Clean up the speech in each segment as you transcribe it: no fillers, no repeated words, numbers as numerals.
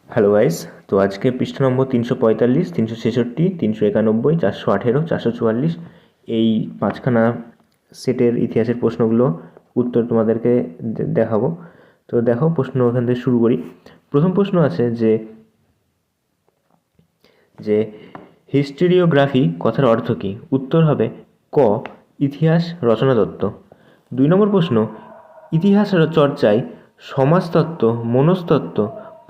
Hello guys, তো আজকে পৃষ্ঠা নম্বর 345, 366, 391, 418, 444 এই পাঁচখানা সেটের ইতিহাসের প্রশ্নগুলো উত্তর তোমাদেরকে দেখাবো। তো দেখো, প্রশ্ন ওখান থেকে শুরু করি। প্রথম প্রশ্ন আছে যে হিস্টোরিওগ্রাফি কথার অর্থ কী? উত্তর হবে ক, ইতিহাস রচনা তত্ত্ব। 2 নম্বর প্রশ্ন, ইতিহাস চর্চায় সমাজতত্ত্ব, মনস্তত্ত্ব,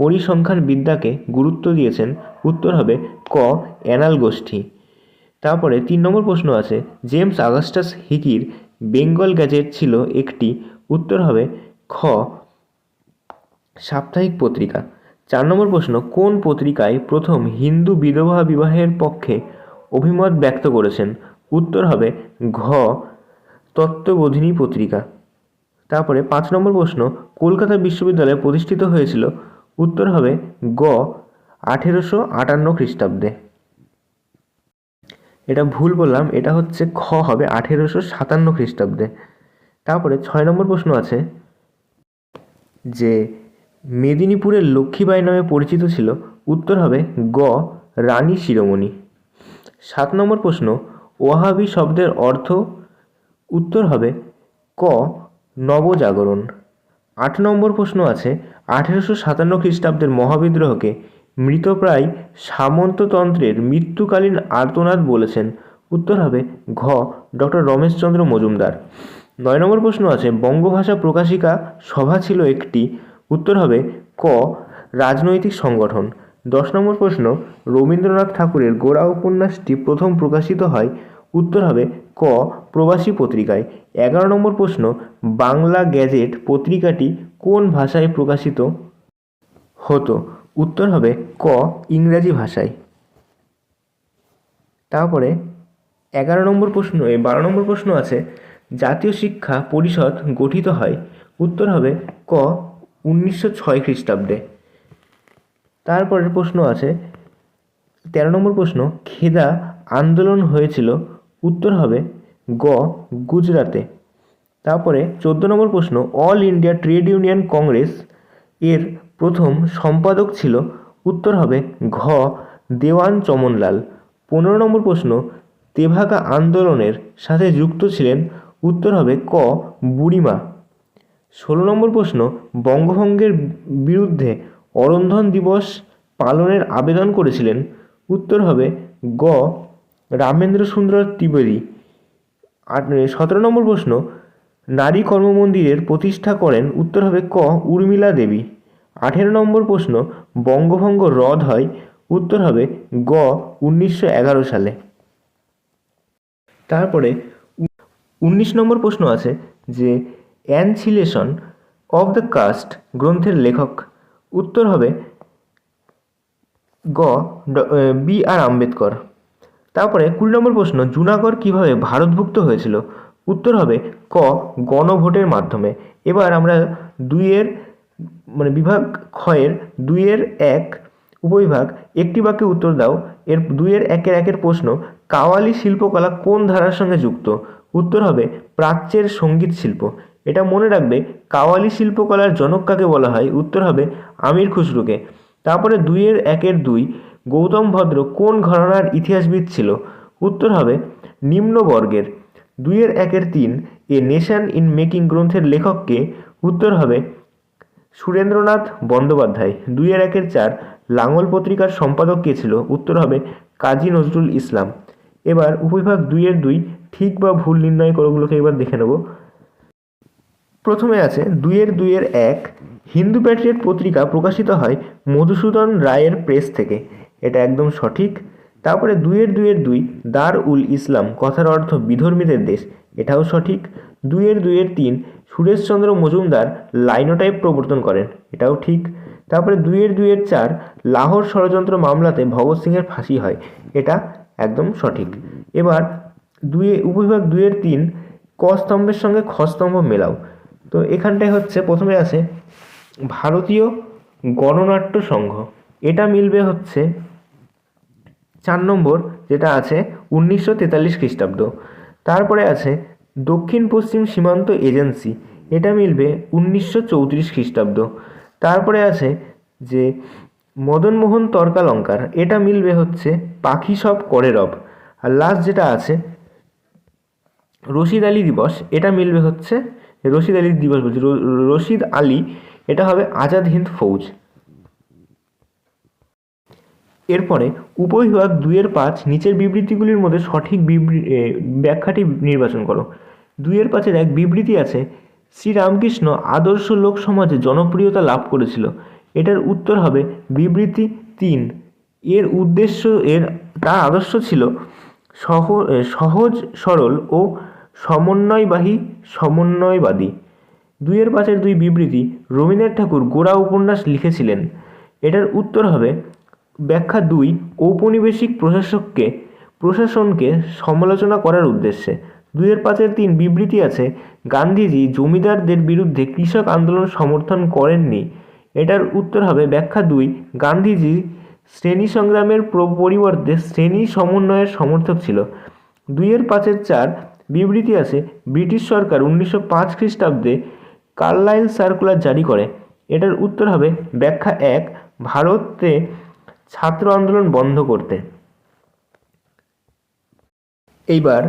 পরিসংখ্যান বিদ্যাকে গুরুত্ব দিয়েছেন। উত্তর হবে ক, অ্যানাল গোষ্ঠী। তারপরে 3 নম্বর প্রশ্ন আছে, জেমস অগাস্টাস হিকির বেঙ্গল গ্যাজেট ছিল একটি। উত্তর হবে খ, সাপ্তাহিক পত্রিকা। 4 নম্বর প্রশ্ন, কোন পত্রিকায় প্রথম হিন্দু বিধবা বিবাহের পক্ষে অভিমত ব্যক্ত করেছেন? উত্তর হবে ঘ, তত্ত্ববোধিনী পত্রিকা। তারপরে 5 নম্বর প্রশ্ন, কলকাতা বিশ্ববিদ্যালয় প্রতিষ্ঠিত হয়েছিল। উত্তর হবে গ, 1858 খ্রিস্টাব্দে। এটা ভুল বললাম, এটা হচ্ছে খ হবে 1857 খ্রিস্টাব্দে। তারপরে 6 নম্বর প্রশ্ন আছে যে মেদিনীপুরের লক্ষ্মীবাঈ নামে পরিচিত ছিল। উত্তর হবে গ, রানী শিরোমণি। 7 নম্বর প্রশ্ন, ওয়াহাবি শব্দের অর্থ? উত্তর হবে ক, নবজাগরণ। 8 নম্বর প্রশ্ন আছে, 1857 খ্রিস্টাব্দের মহাবিদ্রোহকে মৃতপ্রায় সামন্ততন্ত্রের মৃত্যুকালীন আর্তনাদ বলেছেন। উত্তর হবে ঘ, ডক্টর রমেশচন্দ্র মজুমদার। 9 নম্বর প্রশ্ন আছে, বঙ্গভাষা প্রকাশিকা সভা ছিল একটি। উত্তর হবে ক, রাজনৈতিক সংগঠন। 10 নম্বর প্রশ্ন, রবীন্দ্রনাথ ঠাকুরের গোরা উপন্যাসটি প্রথম প্রকাশিত হয়। উত্তর হবে ক, প্রবাসী পত্রিকায়। 11 নম্বর প্রশ্ন, বাংলা গ্যাজেট পত্রিকাটি কোন ভাষায় প্রকাশিত হতো? উত্তর হবে ক, ইংরাজি ভাষায়। তারপরে 11 নম্বর প্রশ্ন 12 নম্বর প্রশ্ন আছে, জাতীয় শিক্ষা পরিষদ গঠিত হয়। উত্তর হবে ক, 1906 খ্রিস্টাব্দে। তারপরের প্রশ্ন আছে 13 নম্বর প্রশ্ন, খেদা আন্দোলন হয়েছিল। উত্তর হবে গ, গুজরাটে। তারপরে 14 নম্বর প্রশ্ন, all India trade union Congress এর প্রথম সম্পাদক ছিল। উত্তর হবে ঘ, দেওয়ান চমনলাল। 15 নম্বর প্রশ্ন, তেভাগা আন্দোলনের সাথে যুক্ত ছিলেন। উত্তর হবে ক, বুড়িমা। 16 নম্বর প্রশ্ন, বঙ্গভঙ্গের বিরুদ্ধে অরন্ধন দিবস পালনের আবেদন করেছিলেন। উত্তর হবে গ, রামেন্দ্র সুন্দর ত্রিবেদী। 17 নম্বর প্রশ্ন, নারী কর্মমন্দিরের প্রতিষ্ঠা করেন। উত্তর হবে ক, উর্মিলা দেবী। 18 নম্বর প্রশ্ন, বঙ্গভঙ্গ রদ হয়। উত্তর হবে গ, 1911 সালে। তারপরে 19 নম্বর প্রশ্ন আছে যে অ্যানসিলেশন অফ দ্য কাস্ট গ্রন্থের লেখক। উত্তর হবে গ, বি আর আম্বেদকর। তারপরে 20 নম্বর প্রশ্ন, জুনাগড় কীভাবে ভারতভুক্ত হয়েছিল? উত্তর হবে ক, গণভোটের মাধ্যমে। এবার আমরা বিভাগ ক্ষয়ের 2-1 উপবিভাগ একটি বাক্যে উত্তর দাও। এর 2-1-1 প্রশ্ন, কাওয়ালি শিল্পকলা কোন ধারার সঙ্গে যুক্ত? উত্তর হবে প্রাচ্যের সঙ্গীত শিল্প। এটা মনে রাখবে, কাওয়ালি শিল্পকলার জনক কাকে বলা হয়? উত্তর হবে আমির খুসরুকে। তারপরে 2-1-2, গৌতম ভদ্র কোন ঘরানার ইতিহাসবিদ ছিল? উত্তর হবে নিম্নবর্গের। 2-1-3, এ নেশন ইন মেকিং গ্রন্থের লেখককে? উত্তর হবে সুরেন্দ্রনাথ বন্দ্যোপাধ্যায়। 2-1-4, লাঙল পত্রিকার সম্পাদক কে ছিল? উত্তর হবে কাজী নজরুল ইসলাম। এবার উপবিভাগ 2-2, ঠিক বা ভুল নির্ণয় করোগুলোকে এবার দেখে নেব। প্রথমে আছে 2-2-1, হিন্দু প্যাট্রিয়ট পত্রিকা প্রকাশিত হয় মধুসূদন রায়ের প্রেস থেকে। এটা একদম সঠিক। তারপরে 2-2-2, দার উল ইসলাম কথার অর্থ বিধর্মীদের দেশ। এটাও সঠিক। 2-2-3, সুরেশচন্দ্র মজুমদার লাইনোটাইপ প্রবর্তন করেন। এটাও ঠিক। তারপরে 2-2-4, লাহোর ষড়যন্ত্র মামলাতে ভগৎ সিংয়ের ফাঁসি হয়। এটা একদম সঠিক। এবার উপবিভাগ 2-3, ক স্তম্ভের সঙ্গে খ স্তম্ভ মেলাও। তো এখানটায় হচ্ছে প্রথমে আছে ভারতীয় গণনাট্য সংঘ। এটা মিলবে হচ্ছে 4 নম্বর, যেটা আছে 1943 খ্রিস্টাব্দ। তারপরে আছে দক্ষিণ পশ্চিম সীমান্ত এজেন্সি। এটা মিলবে 1934 খ্রিস্টাব্দ। তারপরে আছে যে মদনমোহন তর্কালঙ্কার, এটা মিলবে হচ্ছে পাখি সব করে রব। আর লাস্ট যেটা আছে রশিদ আলী দিবস, এটা মিলবে হচ্ছে রশিদ আলী দিবস বলছি রশিদ আলী, এটা হবে আজাদ হিন্দ ফৌজ। এরপরে উপবিভাগ 2-5 নিচের বিবৃতিগুলির মধ্যে সঠিক ব্যাখ্যাটি নির্বাচন করো। 2-5 বিবৃতি আছে শ্রীরামকৃষ্ণ আদর্শ লোক সমাজে জনপ্রিয়তা লাভ করেছিল। এটার উত্তর হবে বিবৃতি 3। এর উদ্দেশ্য তার আদর্শ ছিল সহজ সরল ও সমন্বয়বাদী। 2-5 বিবৃতি রবীন্দ্রনাথ ঠাকুর গোড়া উপন্যাস লিখেছিলেন। এটার উত্তর হবে ব্যাখ্যা 2 ঔপনিবেশিক প্রশাসনকে সমালোচনা করার উদ্দেশ্যে। 2-5 বিবৃতি আছে গান্ধীজি জমিদারদের বিরুদ্ধে কৃষক আন্দোলন সমর্থন করেননি। এটার উত্তর হবে ব্যাখ্যা 2 গান্ধীজি শ্রেণী সংগ্রামের পরিবর্তে শ্রেণী সমন্বয়ের সমর্থক ছিল। 2-5 বিবৃতি আছে ব্রিটিশ সরকার 1905 খ্রিস্টাব্দে কার্লাইল সার্কুলার জারি করে। এটার উত্তর হবে ব্যাখ্যা 1 ভারতে ছাত্র আন্দোলন বন্ধ করতে। এইবার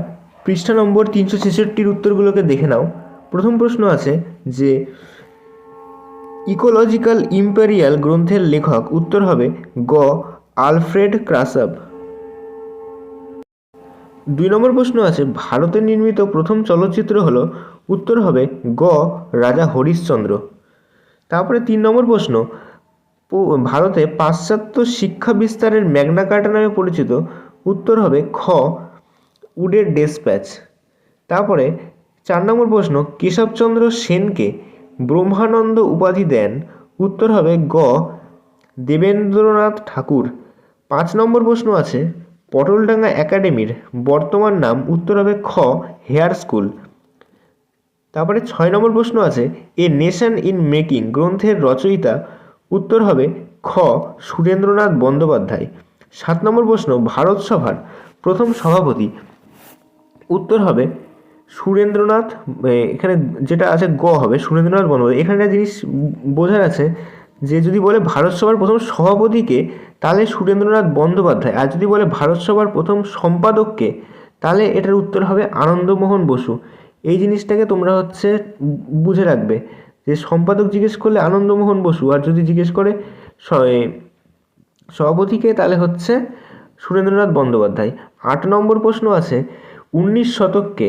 পৃষ্ঠা নম্বর 366 উত্তরগুলোকে দেখে নাও। প্রথম প্রশ্ন আছে যে ইকোলজিক্যাল ইম্পেরিয়াল গ্রন্থের লেখক, উত্তর হবে গ আলফ্রেড ক্রাসাভ। 2 নম্বর প্রশ্ন আছে ভারতে নির্মিত প্রথম চলচ্চিত্র হলো, উত্তর হবে গ রাজা হরিশ্চন্দ্র। তারপরে 3 নম্বর প্রশ্ন ভারতে পাশ্চাত্য শিক্ষা বিস্তারের ম্যাগনা কার্টা নামে পরিচিত, উত্তর হবে খ উডের ডেসপ্যাচ। তারপরে 4 নম্বর প্রশ্ন কেশবচন্দ্র সেনকে ব্রহ্মানন্দ উপাধি দেন, উত্তর হবে গ দেবেন্দ্রনাথ ঠাকুর। 5 নম্বর প্রশ্ন আছে পটলডাঙ্গা একাডেমির বর্তমান নাম, উত্তর হবে খ হেয়ার স্কুল। তারপরে 6 নম্বর প্রশ্ন আছে এ নেশন ইন মেকিং গ্রন্থের রচয়িতা, উত্তর হবে খ সুরেন্দ্রনাথ বন্দ্যোপাধ্যায়। 7 নম্বর প্রশ্ন ভারত সভার প্রথম সভাপতি, উত্তর হবে সুরেন্দ্রনাথ, এখানে যেটা আছে গ হবে সুরেন্দ্রনাথ বন্দ্যোপাধ্যায়। এখানে একটা জিনিস বোঝার আছে যে যদি বলে ভারত সভার প্রথম সভাপতিকে তাহলে সুরেন্দ্রনাথ বন্দ্যোপাধ্যায়, আর যদি বলে ভারত সভার প্রথম সম্পাদককে তাহলে এটার উত্তর হবে আনন্দমোহন বসু। এই জিনিসটাকে তোমরা হচ্ছে বুঝে রাখবে যে সম্পাদক জিজ্ঞেস করলে আনন্দমোহন বসু, আর যদি জিজ্ঞেস করে সভাপতিকে তাহলে হচ্ছে সুরেন্দ্রনাথ বন্দ্যোপাধ্যায়। 8 নম্বর প্রশ্ন আছে 19 শতককে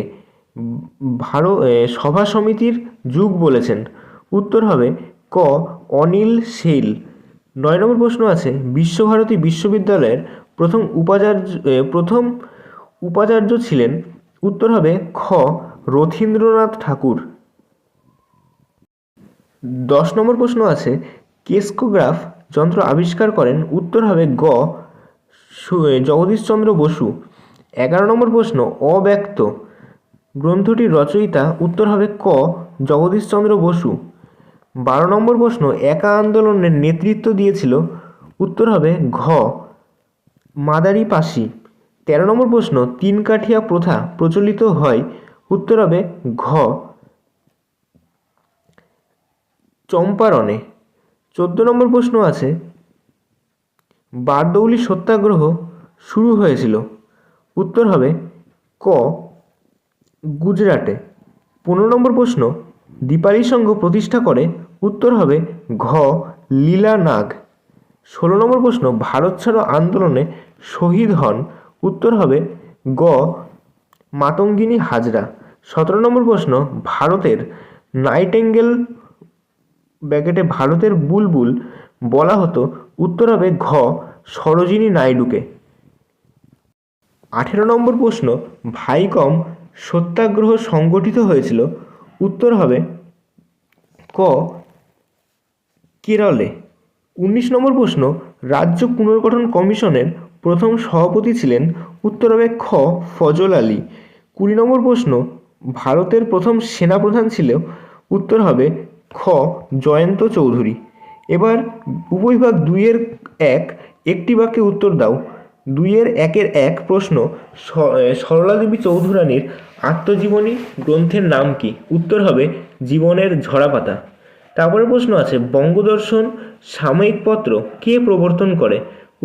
সভা সমিতির যুগ বলেছেন, উত্তর হবে ক অনিল শৈল। 9 নম্বর প্রশ্ন আছে বিশ্বভারতী বিশ্ববিদ্যালয়ের প্রথম উপাচার্য ছিলেন, উত্তর হবে খ রথীন্দ্রনাথ ঠাকুর। 10 নম্বর প্রশ্ন আছে কেসকোগ্রাফ যন্ত্র আবিষ্কার করেন, উত্তর হবে গ জগদীশচন্দ্র বসু। 11 নম্বর প্রশ্ন অব্যক্ত গ্রন্থটির রচয়িতা, উত্তর হবে ক জগদীশচন্দ্র বসু। 12 নম্বর প্রশ্ন একা আন্দোলনের নেতৃত্ব দিয়েছিল, উত্তর হবে ঘ মাদারি পাশি। 13 নম্বর প্রশ্ন তিন কাঠিয়া প্রথা প্রচলিত হয়, উত্তর হবে ঘ চম্পারণে। 14 নম্বর প্রশ্ন আছে বারদৌলি সত্যাগ্রহ শুরু হয়েছিল, উত্তর হবে ক গুজরাটে। 15 নম্বর প্রশ্ন দীপালি সংঘ প্রতিষ্ঠা করে, উত্তর হবে ঘ লীলা নাগ। 16 নম্বর প্রশ্ন ভারত ছাড়ো আন্দোলনে শহীদ হন, উত্তর হবে গ মাতঙ্গিনী হাজরা। 17 নম্বর প্রশ্ন ভারতের নাইটেঙ্গেল ব্র্যাকেটে ভারতের বুলবুল বলা হতো, উত্তর হবে ঘ সরোজিনী নাইডুকে। 18 নম্বর প্রশ্ন ভাইকম সত্যাগ্রহ সংগঠিত হয়েছিল, উত্তর হবে ক কেরলে। 19 নম্বর প্রশ্ন রাজ্য পুনর্গঠন কমিশনের প্রথম সভাপতি ছিলেন, উত্তর হবে খ ফজল আলী। 20 নম্বর প্রশ্ন ভারতের প্রথম সেনাপ্রধান ছিল, উত্তর হবে খ জয়ন্ত চৌধুরী। এবার উপবিভাগ 2-1 একটি বাক্যে উত্তর দাও। 2-1 প্রশ্ন সরলা দেবী চৌধুরানীর আত্মজীবনী গ্রন্থের নাম কি, উত্তর হবে জীবনের ঝরাপাতা। তারপরে প্রশ্ন আছে বঙ্গদর্শন সাময়িক পত্র কে প্রবর্তন করে?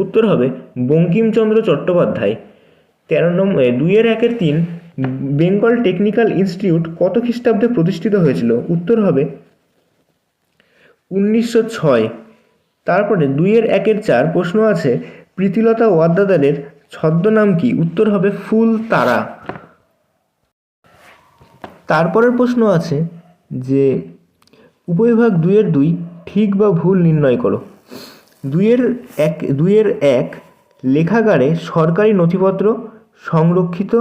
উত্তর হবে বঙ্কিমচন্দ্র চট্টোপাধ্যায়। 2-1-3 বেঙ্গল টেকনিক্যাল ইনস্টিটিউট কত খ্রিস্টাব্দে প্রতিষ্ঠিত হয়েছিল? উত্তর হবে 1906। তারপরে 2-1-4 প্রশ্ন আছে প্রীতিলতা ওয়াদ্দেদারের ছদ্মনাম কি? উত্তর হবে ফুল তারা। তারপরের প্রশ্ন আছে যে উপবিভাগ 2-2 ঠিক বা ভুল নির্ণয় করো। 2-1 লেখাগারে সরকারি নথিপত্র সংরক্ষিত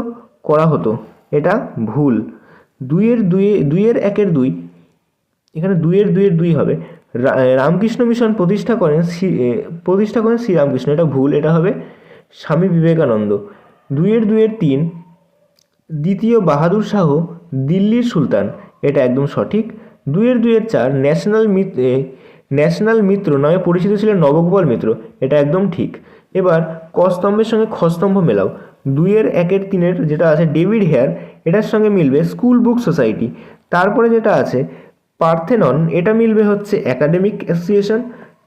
করা হতো, এটা ভুল। 2-1 এখানে 2-2 হবে রামকৃষ্ণ মিশন প্রতিষ্ঠা করেন শ্রীরামকৃষ্ণ, এটা ভুল, এটা হবে স্বামী বিবেকানন্দ। 2-3 দ্বিতীয় বাহাদুর শাহ দিল্লির সুলতান, এটা একদম সঠিক। 2-4 ন্যাশনাল মিত্র নামে পরিচিত ছিলেন নবগোপাল মিত্র, এটা একদম ঠিক। এবার ক স্তম্ভের সঙ্গে খ স্তম্ভ মেলাও। 2-1-3 যেটা আছে ডেভিড হেয়ার, এটার সঙ্গে মিলবে স্কুল বুক সোসাইটি। তারপরে যেটা আছে পার্থেনন, এটা মিলবে হচ্ছে একাডেমিক অ্যাসোসিয়েশন।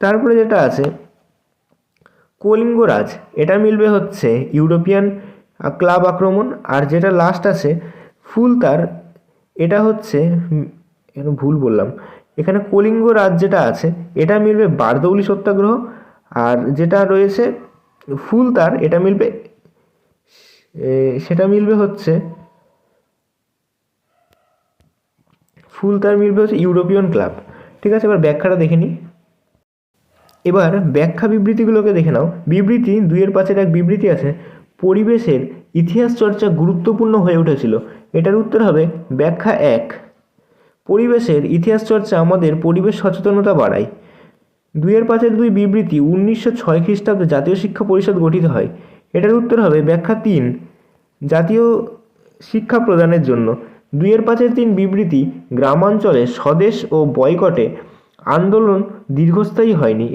তারপরে যেটা আছে কলিঙ্গরাজ, এটা মিলবে হচ্ছে ইউরোপিয়ান ক্লাব আক্রমণ। আর যেটা লাস্ট আছে ফুলতার, এটা হচ্ছে এখানে ভুল বললাম, এখানে কলিঙ্গরাজ যেটা আছে এটা মিলবে বারদৌলি সত্যাগ্রহ। আর যেটা রয়েছে ফুলতার, এটা মিলবে সেটা মিলবে হচ্ছে ইউরোপিয়ান ক্লাব। ঠিক আছে, এবার ব্যাখ্যাটা দেখে নিই। এবার ব্যাখ্যা বিবৃতিগুলোকে দেখে নাও। বিবৃতি 2-5 এক বিবৃতি আছে পরিবেশের ইতিহাস চর্চা গুরুত্বপূর্ণ হয়ে উঠেছিল, এটার উত্তর হবে ব্যাখ্যা 1 পরিবেশের ইতিহাস চর্চা আমাদের পরিবেশ সচেতনতা বাড়ায়। 2-5 বিবৃতি 1906 খ্রিস্টাব্দে জাতীয় শিক্ষা পরিষদ গঠিত হয়, এটার উত্তর হবে ব্যাখ্যা 3 জাতীয় শিক্ষা প্রদানের জন্য। 2-5 বিবৃতি গ্রামাঞ্চলে স্বদেশ ও বয়কটে আন্দোলন দীর্ঘস্থায়ী হয়নি,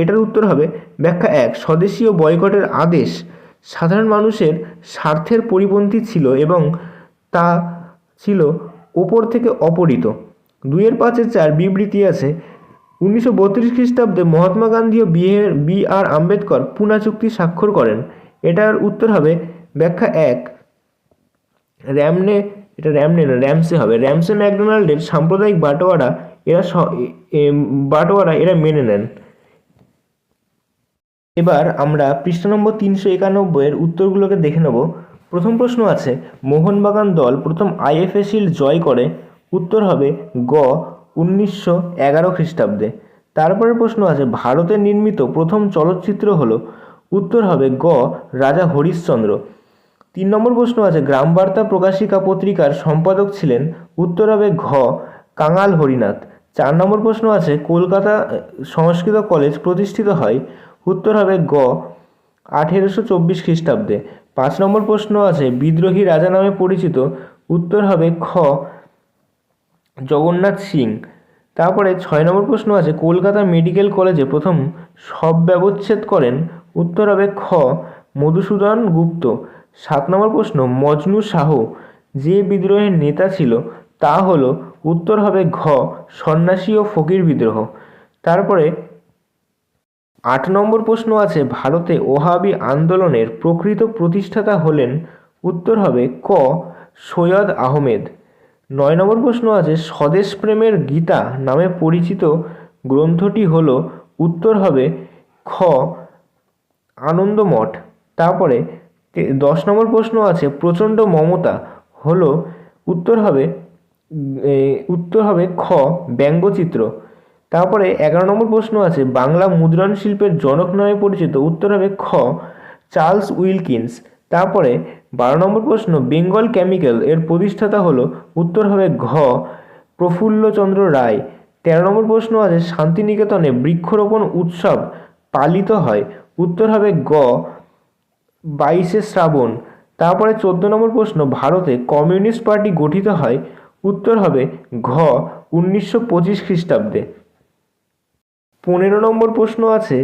এটার উত্তর হবে ব্যাখ্যা 1 স্বদেশী ও বয়কটের আদেশ সাধারণ মানুষের স্বার্থের পরিপন্থী ছিল এবং তা ছিল ওপর থেকে অপরিত। 2-5-4 বিবৃতি আছে 1932 খ্রিস্টাব্দে মহাত্মা গান্ধী ও বি.আর. আম্বেদকর পুনা চুক্তি স্বাক্ষর করেন, এটার উত্তর হবে ব্যাখ্যা 1 র্যামসে হবে। র্যামসে ম্যাকডোনাল্ডের সাম্প্রদায়িক বাটোয়ারা এরা মেনে নেন। এবার আমরা পৃষ্ঠা নম্বর 391 উত্তরগুলোকে দেখে নেব। প্রথম প্রশ্ন আছে মোহনবাগান দল প্রথম আইএফএ শিল্ড জয় করে, উত্তর হবে গ 1911 খ্রিস্টাব্দে। তারপরের প্রশ্ন আছে ভারতে নির্মিত প্রথম চলচ্চিত্র হলো, উত্তর হবে গ রাজা হরিশ্চন্দ্র। 3 নম্বর প্রশ্ন আছে গ্রামবার্তা প্রকাশিকা পত্রিকার সম্পাদক ছিলেন, উত্তর হবে ঘ কাঙাল হরিনাথ। 4 নম্বর প্রশ্ন আছে কলকাতা সংস্কৃত কলেজ প্রতিষ্ঠিত হয়, উত্তর হবে গ 1824 খ্রিস্টাব্দে। 5 নম্বর প্রশ্ন আছে বিদ্রোহী রাজা নামে পরিচিত, উত্তর হবে খ জগন্নাথ সিং। তারপরে 6 নম্বর প্রশ্ন আছে কলকাতা মেডিকেল কলেজে প্রথম শব ব্যবচ্ছেদ করেন, উত্তর হবে খ মধুসূদন গুপ্ত। 7 নম্বর প্রশ্ন মজনু শাহ যে বিদ্রোহের নেতা ছিল তা হলো, উত্তর হবে ঘ সন্ন্যাসী ও ফকির বিদ্রোহ। তারপরে 8 নম্বর প্রশ্ন আছে ভারতে ওহাবি আন্দোলনের প্রকৃত প্রতিষ্ঠাতা হলেন, উত্তর হবে ক সৈয়দ আহমেদ। 9 নম্বর প্রশ্ন আছে স্বদেশ প্রেমের গীতা নামে পরিচিত গ্রন্থটি হল, উত্তর হবে খ আনন্দমঠ। তারপরে 10 নম্বর প্রশ্ন আছে প্রচণ্ড মমতা হলো, উত্তর হবে খ ব্যঙ্গচিত্র। তারপরে 11 নম্বর প্রশ্ন আছে বাংলা মুদ্রণ শিল্পের জনক নামে পরিচিত, উত্তর হবে খ চার্লস উইলকিন্স। তারপরে 12 নম্বর প্রশ্ন বেঙ্গল কেমিক্যাল এর প্রতিষ্ঠাতা হলো, উত্তর হবে ঘ প্রফুল্লচন্দ্র রায়। 13 নম্বর প্রশ্ন আছে শান্তিনিকেতনে বৃক্ষরোপণ উৎসব পালিত হয়, উত্তর হবে গ 22শে শ্রাবণ। তারপরে 14 নম্বর প্রশ্ন ভারতে কমিউনিস্ট পার্টি গঠিত হয়, উত্তর হবে ঘ 1925 খ্রিস্টাব্দে। 15 নম্বর প্রশ্ন আছে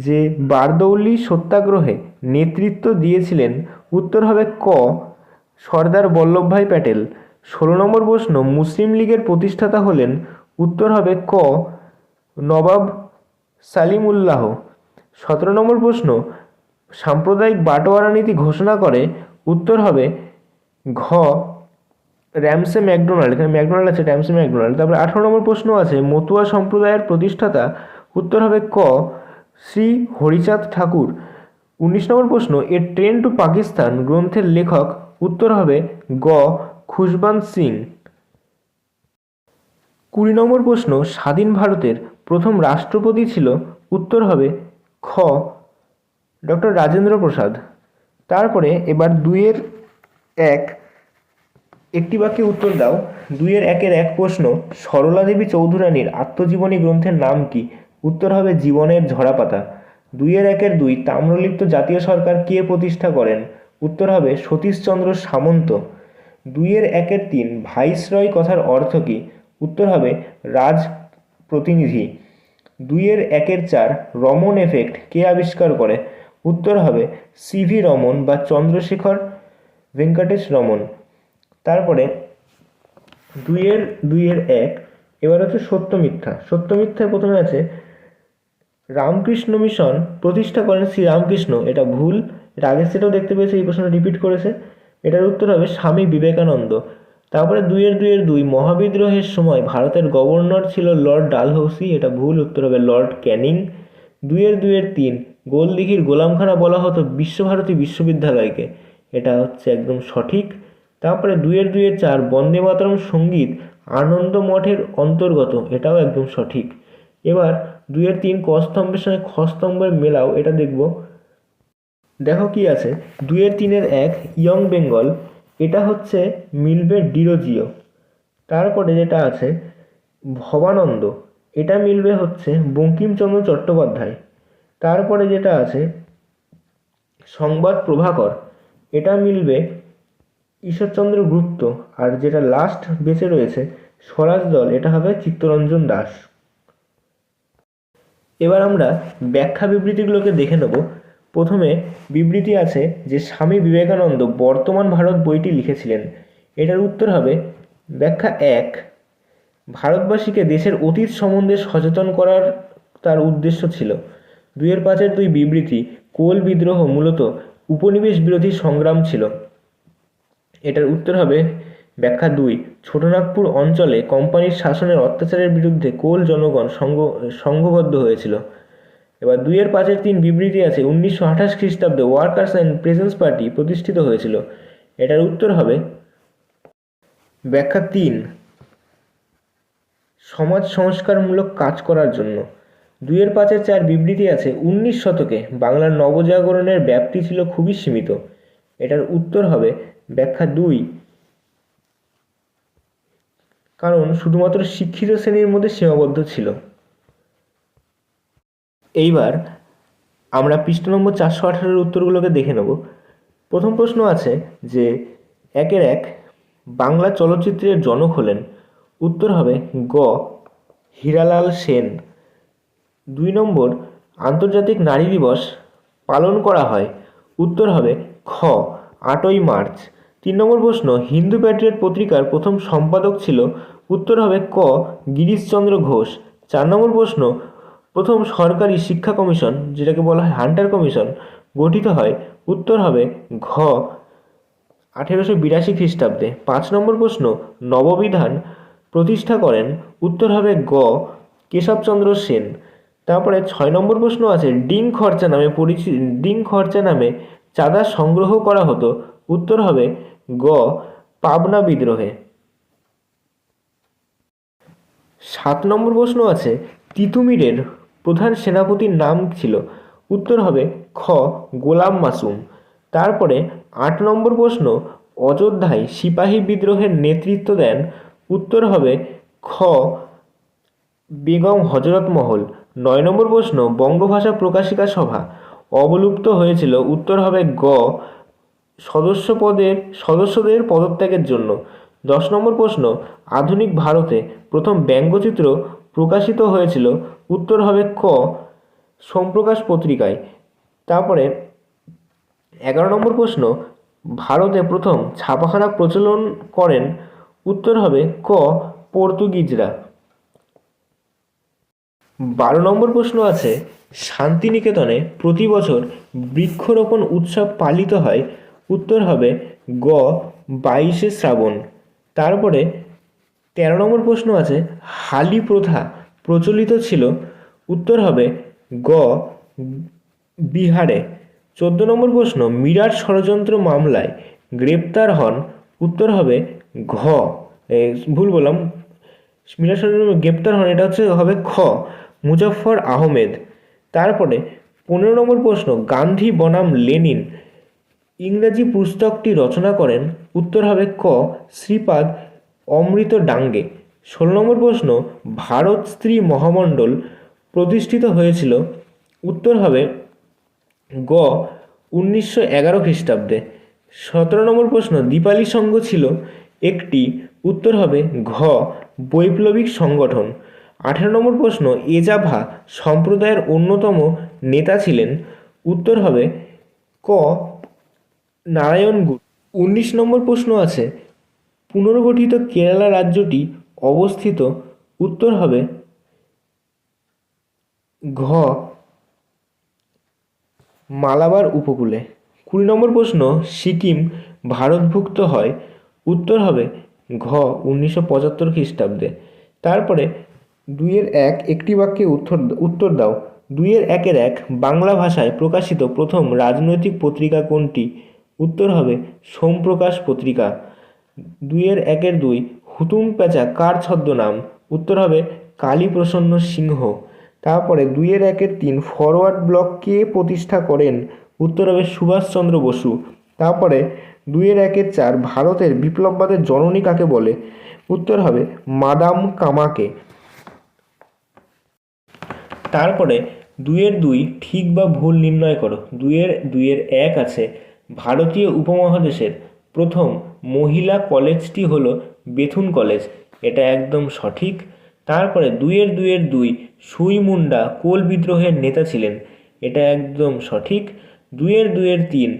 যে বারদৌলি সত্যাগ্রহে নেতৃত্ব দিয়েছিলেন, উত্তর হবে ক সর্দার বল্লভভাই প্যাটেল। 16 নম্বর প্রশ্ন মুসলিম লীগের প্রতিষ্ঠাতা হলেন, উত্তর হবে ক নবাব সালিমুল্লাহ। 17 নম্বর প্রশ্ন, সাম্প্রদায়িক বাটোয়ারা নীতি ঘোষণা করে। উত্তর হবে ঘ র্যামসে ম্যাকডোনাল্ড। এখানে ম্যাকডোনাল্ড আছে, র্যামসে ম্যাকডোনাল্ড। তারপরে 18 নম্বর প্রশ্ন আছে, মতুয়া সম্প্রদায়ের প্রতিষ্ঠাতা। উত্তর হবে ক শ্রী হরিচাঁদ ঠাকুর। 19 নম্বর প্রশ্ন, এ ট্রেন টু পাকিস্তান গ্রন্থের লেখক। উত্তর হবে গ খুশবন্ত সিং। 20 নম্বর প্রশ্ন, স্বাধীন ভারতের প্রথম রাষ্ট্রপতি ছিল। উত্তর হবে খ ডক্টর রাজেন্দ্র প্রসাদ। তারপরে এবার 2-এর 1 একটি বাক্যে উত্তর দাও। 2-এর 1-এর 1 প্রশ্ন, সরলা দেবী চৌধুরানীর আত্মজীবনী গ্রন্থের নাম কি? উত্তর হবে জীবনের ঝরাপাতা। 2-এর 1-এর 2, তাম্রলিপ্ত জাতীয় সরকার কে প্রতিষ্ঠা করেন? উত্তর হবে সতীশচন্দ্র সামন্ত। 2-এর 1-এর 3, ভাইসরয় কথার অর্থ কী? উত্তর হবে রাজ প্রতিনিধি। 2-এর 1-এর 4, রমন এফেক্ট কে আবিষ্কার করে? উত্তর হবে সিভি রমন বা চন্দ্রশেখর ভেঙ্কটেশ রমন। তারপরে 2-এর 1 এবার হচ্ছে সত্য মিথ্যা। সত্য মিথ্যায় প্রথমে আছে, রামকৃষ্ণ মিশন প্রতিষ্ঠা করেন শ্রী রামকৃষ্ণ। এটা ভুল, এটা আগের সেটাও দেখতে পেয়েছে, এই প্রশ্নটা রিপিট করেছে। এটার উত্তর হবে স্বামী বিবেকানন্দ। তারপরে 2-এর 2, মহাবিদ্রোহের সময় ভারতের গভর্নর ছিল লর্ড ডালহৌসি। এটা ভুল, উত্তর হবে লর্ড ক্যানিং। 2-এর 3, গোলদিঘির গোলামখানা বলা হতো বিশ্বভারতী বিশ্ববিদ্যালয়কে। এটা হচ্ছে একদম সঠিক। তারপরে 2-এর 4, বন্দে মাতরম সঙ্গীত আনন্দ মঠের অন্তর্গত। এটাও একদম সঠিক। এবার 2-এর 3, ক স্তম্ভের সঙ্গে খ স্তম্ভের মেলাও, এটা দেখব। দেখো কি আছে, 2-এর 3-এর 1, ইয়ং বেঙ্গল। এটা হচ্ছে মিলবে ডিরোজিও। তারপরে যেটা আছে ভবানন্দ, এটা মিলবে হচ্ছে বঙ্কিমচন্দ্র চট্টোপাধ্যায়। তারপরে যেটা আছে সংবাদ প্রভাকর, এটা মিলবে ঈশ্বরচন্দ্র গুপ্ত। আর যেটা লাস্ট বেঁচে রয়েছে স্বরাজ দল, এটা হবে চিত্তরঞ্জন দাস। এবার আমরা ব্যাখ্যা বিবৃতিগুলোকে দেখে নেব। প্রথমে বিবৃতি আছে যে স্বামী বিবেকানন্দ বর্তমান ভারত বইটি লিখেছিলেন। এটার উত্তর হবে ব্যাখ্যা 1, ভারতবাসীকে দেশের অতীত সম্বন্ধে সচেতন করার তার উদ্দেশ্য ছিল। 2-এর 5-এর 2 বিবৃতি, কোল বিদ্রোহ মূলত উপনিবেশ বিরোধী সংগ্রাম ছিল। এটার উত্তর হবে ব্যাখ্যা 2, ছোটনাগপুর অঞ্চলে কোম্পানির শাসনের অত্যাচারের বিরুদ্ধে কোল জনগণ সংঘবদ্ধ হয়েছিল। এবার 2-এর 5-এর 3 বিবৃতি আছে 1928 খ্রিস্টাব্দে ওয়ার্কার্স অ্যান্ড প্রেজেন্স পার্টি প্রতিষ্ঠিত হয়েছিল। এটার উত্তর হবে ব্যাখ্যা 3, সমাজ সংস্কারমূলক কাজ করার জন্য। 2-এর 5-এর 4 বিবৃতি আছে 19 শতকে বাংলার নবজাগরণের ব্যাপ্তি ছিল খুবই সীমিত। এটার উত্তর হবে ব্যাখ্যা 2, কারণ শুধুমাত্র শিক্ষিত শ্রেণীর মধ্যে সীমাবদ্ধ ছিল। এইবার আমরা পৃষ্ঠা নম্বর 418-এর উত্তরগুলোকে দেখে নেব। প্রথম প্রশ্ন আছে যে 1-এর 1, বাংলা চলচ্চিত্রের জনক হলেন। উত্তর হবে গ হীরালাল সেন। 2 নম্বর, আন্তর্জাতিক নারী দিবস পালন করা হয়। উত্তর হবে খ 8ই মার্চ। 3 নম্বর প্রশ্ন, হিন্দু প্যাট্রিয়ট পত্রিকার প্রথম সম্পাদক ছিল। উত্তর হবে ক গিরিশচন্দ্র ঘোষ। 4 নম্বর প্রশ্ন, প্রথম সরকারি শিক্ষা কমিশন, যেটাকে বলা হয় হান্টার কমিশন, গঠিত হয়। উত্তর হবে ঘ 1882 খ্রিস্টাব্দে। 5 নম্বর প্রশ্ন, নববিধান প্রতিষ্ঠা করেন। উত্তর হবে গ কেশবচন্দ্র সেন। তারপরে 6 নম্বর প্রশ্ন আছে, ডিং খরচা নামে চাঁদা সংগ্রহ করা হতো। উত্তর হবে গ পাবনা বিদ্রোহে। 7 নম্বর প্রশ্ন আছে, তিতুমিরের প্রধান সেনাপতির নাম ছিল। উত্তর হবে খ গোলাম মাসুম। তারপরে 8 নম্বর প্রশ্ন, অযোধ্যায় সিপাহী বিদ্রোহের নেতৃত্ব দেন। উত্তর হবে খ বেগম হজরত মহল। 9 নম্বর প্রশ্ন, বঙ্গভাষা প্রকাশিকা সভা অবলুপ্ত হয়েছিল। উত্তর হবে গ সদস্যদের পদত্যাগের জন্য। 10 নম্বর প্রশ্ন, আধুনিক ভারতে প্রথম ব্যঙ্গচিত্র প্রকাশিত হয়েছিল। উত্তর হবে ক সোমপ্রকাশ পত্রিকায়। তারপরে 11 নম্বর প্রশ্ন, ভারতে প্রথম ছাপাখানা প্রচলন করেন। উত্তর হবে ক পর্তুগিজরা। 12 নম্বর প্রশ্ন আছে, শান্তিনিকেতনে প্রতি বছর বৃক্ষরোপণ উৎসব পালিত হয়। উত্তর হবে গ 22শে শ্রাবণ। তারপরে 13 নম্বর প্রশ্ন আছে, হালি প্রথা প্রচলিত ছিল। উত্তর হবে গ বিহারে। 14 নম্বর প্রশ্ন, মিরাট ষড়যন্ত্র মামলায় গ্রেপ্তার হন। উত্তর হবে ঘ ভুল বললাম, মিরাট ষড়যন্ত্র গ্রেপ্তার হন এটা হবে খ মুজফ্ফর আহমেদ। তারপরে 15 নম্বর প্রশ্ন, গান্ধী বনাম লেনিন ইংরেজি পুস্তকটি রচনা করেন। উত্তর হবে ক শ্রীপাদ অমৃত ডাঙ্গে। 16 নম্বর প্রশ্ন, ভারত স্ত্রী মহামণ্ডল প্রতিষ্ঠিত হয়েছিল। উত্তর হবে গ 1911 খ্রিস্টাব্দে। 17 নম্বর প্রশ্ন, দীপালি সংঘ ছিল একটি। উত্তর হবে ঘ বৈপ্লবিক সংগঠন। 18 নম্বর প্রশ্ন, এজাভা সম্প্রদায়ের অন্যতম নেতা ছিলেন। উত্তর হবে ক নারায়ণ গুরু। 19 নম্বর প্রশ্ন আছে, পুনর্গঠিত কেরালা রাজ্যটি অবস্থিত। উত্তর হবে ঘ মালাবার উপকূলে। 20 নম্বর প্রশ্ন, সিকিম ভারতভুক্ত হয়। উত্তর হবে ঘ 1975 খ্রিস্টাব্দে। তারপরে 2-1 একটি বাক্যে উত্তর দাও। 2-1 বাংলা ভাষায় প্রকাশিত প্রথম রাজনৈতিক পত্রিকা কোনটি? উত্তর হবে সোমপ্রকাশ পত্রিকা। 2-2 হুতুম প্যাঁচা কার ছদ্মনাম? উত্তর হবে কালীপ্রসন্ন সিংহ। তারপরে 2-3 ফরওয়ার্ড ব্লক কে প্রতিষ্ঠা করেন? উত্তর হবে সুভাষচন্দ্র বসু। তারপরে 2-4 ভারতের বিপ্লববাদের জননী কাকে বলে? উত্তর হবে মাদাম কামাকে। তারপরে 2-2 ঠিক বা ভুল নির্ণয় করো। 2-1 আছে, ভারতীয় উপমহাদেশের প্রথম মহিলা কলেজটি হলো বেথুন কলেজ। এটা একদম সঠিক। তারপরে 2-2 সুই মুন্ডা কোল বিদ্রোহের নেতা ছিলেন। এটা একদম সঠিক। 2-3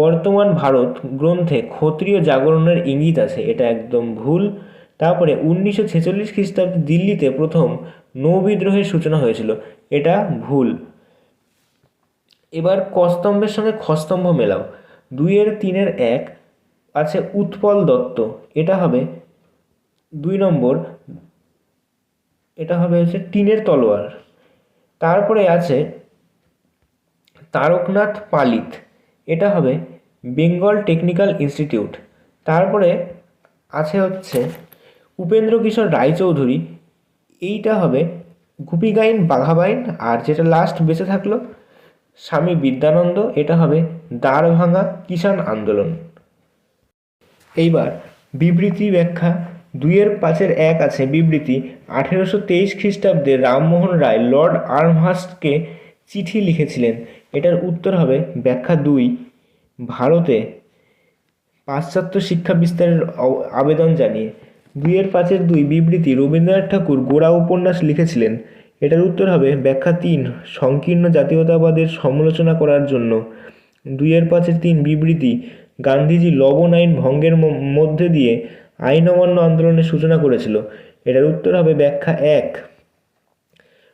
বর্তমান ভারত গ্রন্থে ক্ষত্রিয় জাগরণের ইঙ্গিত আছে। এটা একদম ভুল। তারপরে 1946 খ্রিস্টাব্দে দিল্লিতে প্রথম নৌ বিদ্রোহের সূচনা হয়েছিল। এটা ভুল। এবার কস্তম্ভের সঙ্গে খস্তম্ভ মেলাও। 2-3 আছে উৎপল দত্ত। এটা হবে 2 নম্বর, এটা হবে হচ্ছে টিনের তলোয়ার। তারপরে আছে তারকনাথ পালিত। এটা হবে বেঙ্গল টেকনিক্যাল ইনস্টিটিউট। তারপরে আছে হচ্ছে উপেন্দ্র কিশোর রায়চৌধুরী। এইটা হবে গুপিগাইন বাঘাবাইন। আর যেটা লাস্ট বেঁচে থাকলো স্বামী বিদ্যানন্দ, এটা হবে দ্বারভাঙা কিষাণ আন্দোলন। এইবার বিবৃতি ব্যাখ্যা। 2-5 আছে বিবৃতি। 1823 খ্রিস্টাব্দে রামমোহন রায় লর্ড আর্মহার্স্টকে চিঠি লিখেছিলেন। এটার উত্তর হবে ব্যাখ্যা 2 ভারতে পাশ্চাত্য শিক্ষা বিস্তারের আবেদন জানিয়ে। 2-5 বিবৃতি রবীন্দ্রনাথ ঠাকুর গোড়া উপন্যাস লিখেছিলেন। এটার উত্তর হবে ব্যাখ্যা 3 সংকীর্ণ জাতীয়তাবাদের সমালোচনা করার জন্য। 2-5 বিবৃতি গান্ধীজি লবণ আইন ভঙ্গের মধ্যে দিয়ে আইন অমান্য আন্দোলনের সূচনা করেছিল। এটার উত্তর হবে ব্যাখ্যা 1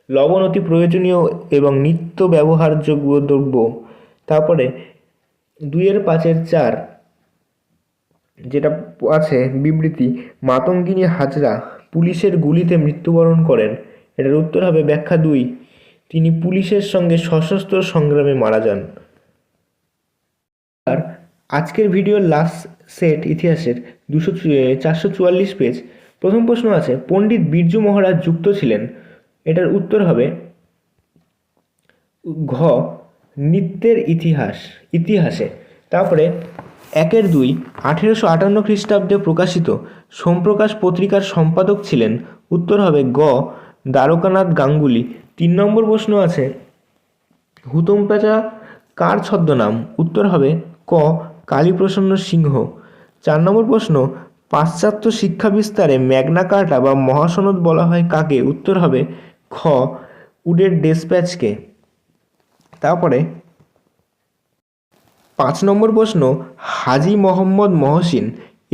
লবণ অতি প্রয়োজনীয় এবং নিত্য ব্যবহারযোগ্য দ্রব্য। তারপরে 2-5 যেটা আছে বিবৃতি মাতঙ্গিনী হাজরা পুলিশের গুলিতে মৃত্যুবরণ করেন। এটার উত্তর হবে ব্যাখ্যা 2 তিনি পুলিশের সঙ্গে সশস্ত্র সংগ্রামে মারা যান। আর আজকের ভিডিওর লাস্ট সেট ইতিহাসের 444 পেজ। প্রথম প্রশ্ন আছে, পণ্ডিত বিরজু মহারাজ যুক্ত ছিলেন। এটার উত্তর হবে ঘ নৃত্যের ইতিহাসে। তারপরে 1-2 1858 খ্রিস্টাব্দে প্রকাশিত সোমপ্রকাশ পত্রিকার সম্পাদক ছিলেন। উত্তর হবে গ দ্বারকানাথ গাঙ্গুলি। 3 নম্বর প্রশ্ন আছে, হুতুম প্যাঁচা কার ছদ্মনাম? উত্তর হবে ক কালীপ্রসন্ন সিংহ। 4 নম্বর প্রশ্ন, পাশ্চাত্য শিক্ষা বিস্তারে ম্যাগনা কার্টা বা মহাসনদ বলা হয় কাকে? উত্তর হবে খ উডের ডেসপ্যাচকে। তারপরে 5 নম্বর প্রশ্ন, হাজী মোহাম্মদ মহসিন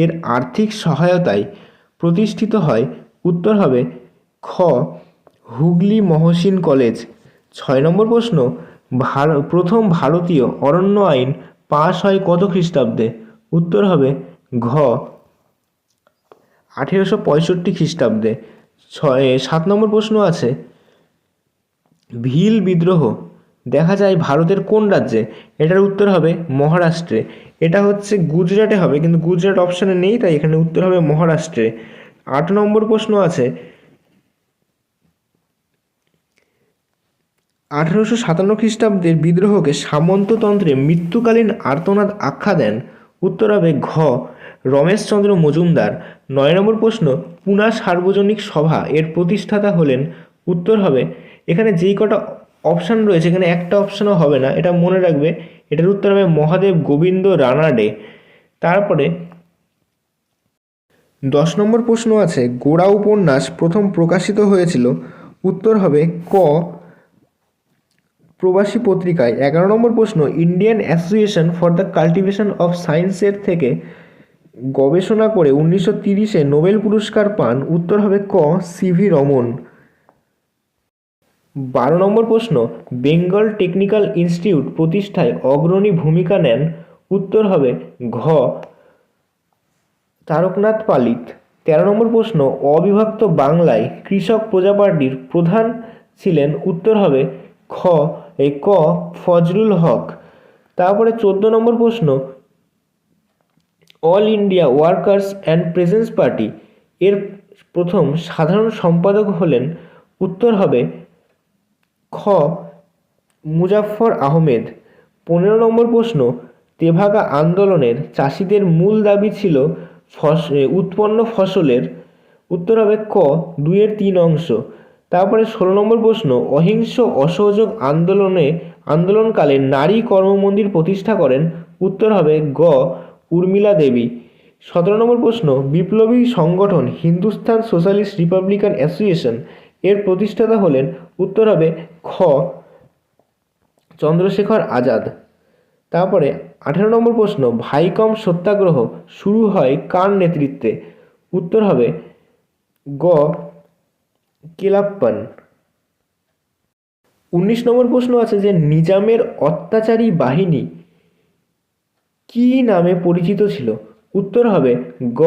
এর আর্থিক সহায়তায় প্রতিষ্ঠিত হয়। উত্তর হবে খ হুগলি মহসিন কলেজ। 6 নম্বর প্রশ্ন, প্রথম ভারতীয় অরণ্য আইন পাশ হয় কত খ্রিস্টাব্দে? উত্তর হবে ঘ 1865 খ্রিস্টাব্দে। 7 নম্বর প্রশ্ন আছে, ভিল বিদ্রোহ দেখা যায় ভারতের কোন রাজ্যে? এটার উত্তর হবে মহারাষ্ট্রে। এটা হচ্ছে গুজরাটে হবে, কিন্তু গুজরাট অপশানে নেই, তাই এখানে উত্তর হবে মহারাষ্ট্রে। 8 নম্বর প্রশ্ন আছে, 1857 খ্রিস্টাব্দের বিদ্রোহকে সামন্ততন্ত্রে মৃত্যুকালীন আর্তনাদ আখ্যা দেন। উত্তর হবে ঘ রমেশচন্দ্র মজুমদার। 9 নম্বর প্রশ্ন, পুনা সার্বজনিক সভা এর প্রতিষ্ঠাতা হলেন? উত্তর হবে, এখানে যেই কটা অপশান রয়েছে এখানে একটা অপশানও হবে না, এটা মনে রাখবে। এটার উত্তর হবে মহাদেব গোবিন্দ রানাডে। তারপরে 10 নম্বর প্রশ্ন আছে, গোড়া উপন্যাস প্রথম প্রকাশিত হয়েছিল? উত্তর হবে ক প্রবাসী পত্রিকায়। 11 নম্বর প্রশ্ন, Indian association for the cultivation of সায়েন্সের থেকে গবেষণা করে 1930-এ নোবেল পুরস্কার পান? উত্তর হবে ক সিভি রমন। 12 নম্বর প্রশ্ন, বেঙ্গল টেকনিক্যাল ইনস্টিটিউট প্রতিষ্ঠায় অগ্রণী ভূমিকা নেন? উত্তর হবে ঘ তারকনাথ পালিত। 13 নম্বর প্রশ্ন, অবিভক্ত বাংলায় কৃষক প্রজা পার্টির প্রধান ছিলেন? উত্তর হবে ক ফজলুল হক। তারপরে 14 নম্বর প্রশ্ন, all India workers and presence party এর প্রথম সাধারণ সম্পাদক হলেন? উত্তর হবে খ মুজাফফর আহমেদ। 15 নম্বর প্রশ্ন, তেভাগা আন্দোলনের চাষিদের মূল দাবি ছিল উৎপন্ন ফসলের? উত্তর হবে ক 2/3 অংশ। তারপরে 16 নম্বর প্রশ্ন, অহিংস অসহযোগ আন্দোলনকালে নারী কর্মমন্দির প্রতিষ্ঠা করেন? উত্তর হবে গ উর্মিলা দেবী। 17 নম্বর প্রশ্ন, বিপ্লবী সংগঠন হিন্দুস্তান সোশ্যালিস্ট রিপাবলিকান অ্যাসোসিয়েশন এর প্রতিষ্ঠাতা হলেন? উত্তর হবে খ চন্দ্রশেখর আজাদ। তারপরে 18 নম্বর প্রশ্ন, ভাইকম সত্যাগ্রহ শুরু হয় কার নেতৃত্বে? উত্তর হবে গ কেলাপ্পান। 19 নম্বর প্রশ্ন আছে যে নিজামের অত্যাচারী বাহিনী কি নামে পরিচিত ছিল? উত্তর হবে গ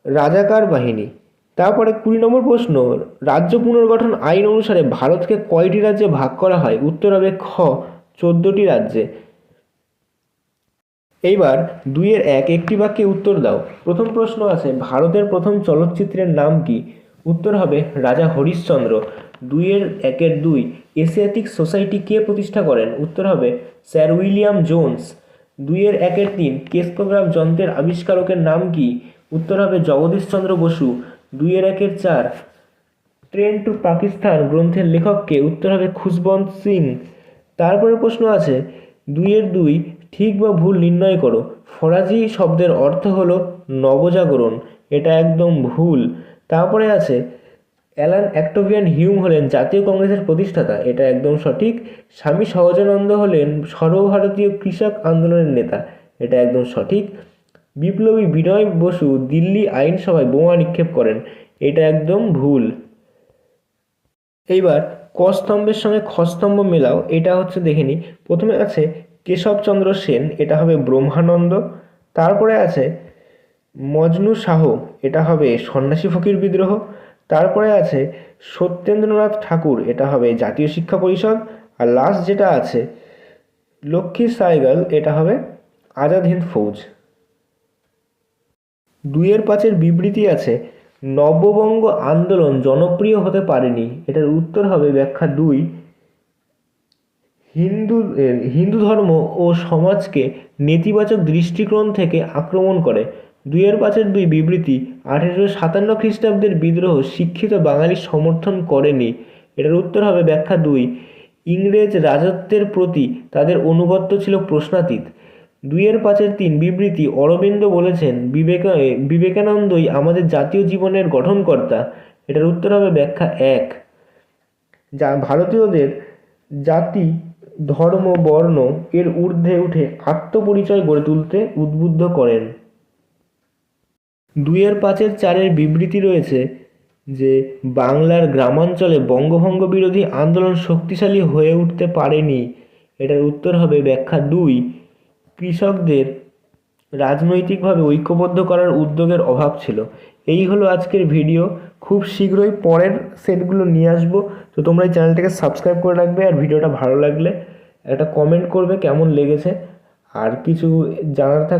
রাজাকার বাহিনী। তারপরে 20 নম্বর প্রশ্ন, রাজ্য পুনর্গঠন আইন অনুসারে ভারতকে কয়টি রাজ্যে ভাগ করা হয়? উত্তর হবে খ 14টি রাজ্যে। এইবার 2-1 একটি বাক্যে উত্তর দাও। প্রথম প্রশ্ন আছে, ভারতের প্রথম চলচ্চিত্রের নাম কি? উত্তর হবে রাজা হরিশ্চন্দ্র। 2-1 এশিয়াটিক সোসাইটি কে প্রতিষ্ঠা করেন? উত্তর হবে স্যার উইলিয়াম জোন্স। 2-1 কেসকোগ্রাফ যন্ত্রের আবিষ্কারকের নাম কি? উত্তর হবে জগদীশচন্দ্র বসু। 2-4 ট্রেন টু পাকিস্তান গ্রন্থের লেখক কে? উত্তর হবে খুশবন্ত সিং। তারপরে প্রশ্ন আছে 2-2 ঠিক বা ভুল নির্ণয় করো। ফরাজি শব্দের অর্থ হলো নবজাগরণ, এটা একদম ভুল। তারপরে আছে অ্যালান অক্টেভিয়ান হিউম হলেন জাতীয় কংগ্রেসের প্রতিষ্ঠাতা, এটা একদম সঠিক। স্বামী সহজানন্দ হলেন সর্বভারতীয় কৃষক আন্দোলনের নেতা, এটা একদম সঠিক। বিপ্লবী বিনয় বসু দিল্লি আইনসভায় বোমা নিক্ষেপ করেন, এটা একদম ভুল। এইবার ক স্তম্ভের সঙ্গে খ স্তম্ভ মেলাও, এটা হচ্ছে দেখে নিই। প্রথমে আছে কেশবচন্দ্র সেন, এটা হবে ব্রহ্মানন্দ। তারপরে আছে মজনু শাহ, এটা হবে সন্ন্যাসী ফকির বিদ্রোহ। তারপরে আছে সত্যেন্দ্রনাথ ঠাকুর, এটা হবে জাতীয় শিক্ষা পরিষদ। আর লাস্ট যেটা আছে লক্ষ্মী সাইগাল, এটা হবে আজাদ হিন্দ ফৌজ। 2-5 বিবৃতি আছে, নববঙ্গ আন্দোলন জনপ্রিয় হতে পারেনি, এটার উত্তর হবে ব্যাখ্যা 2 হিন্দু ধর্ম ও সমাজকে নেতিবাচক দৃষ্টিকোণ থেকে আক্রমণ করে। 2-5 বিবৃতি, 1857 খ্রিস্টাব্দের বিদ্রোহ শিক্ষিত বাঙালি সমর্থন করেনি, এটার উত্তর হবে ব্যাখ্যা 2 ইংরেজ রাজত্বের প্রতি তাদের অনুগত্য ছিল প্রশ্নাতীত। 2-5 বিবৃতি, অরবিন্দ বলেছেন বিবেকানন্দই আমাদের জাতীয় জীবনের গঠনকর্তা, এটার উত্তর হবে ব্যাখ্যা 1 যা ভারতীয়দের জাতি ধর্ম বর্ণ এর ঊর্ধ্বে উঠে আত্মপরিচয় গড়ে তুলতে উদ্বুদ্ধ করেন। 2-5 বিবৃতি রয়েছে, যে বাংলার গ্রামাঞ্চলে বঙ্গভঙ্গ বিরোধী আন্দোলন শক্তিশালী হয়ে উঠতে পারেনি। এটার উত্তর হবে ব্যাখ্যা 2, কৃষকদের রাজনৈতিকভাবে ঐক্যবদ্ধ করার উদ্যোগের অভাব ছিল। এই হলো আজকের ভিডিও। খুব শীঘ্রই পরের সেটগুলো নিয়ে আসবো। তো তোমরা এই চ্যানেলটাকে সাবস্ক্রাইব করে রাখবে, আর ভিডিওটা ভালো লাগলে একটা কমেন্ট করবে কেমন লেগেছে। আর কিছু জানার থাকলে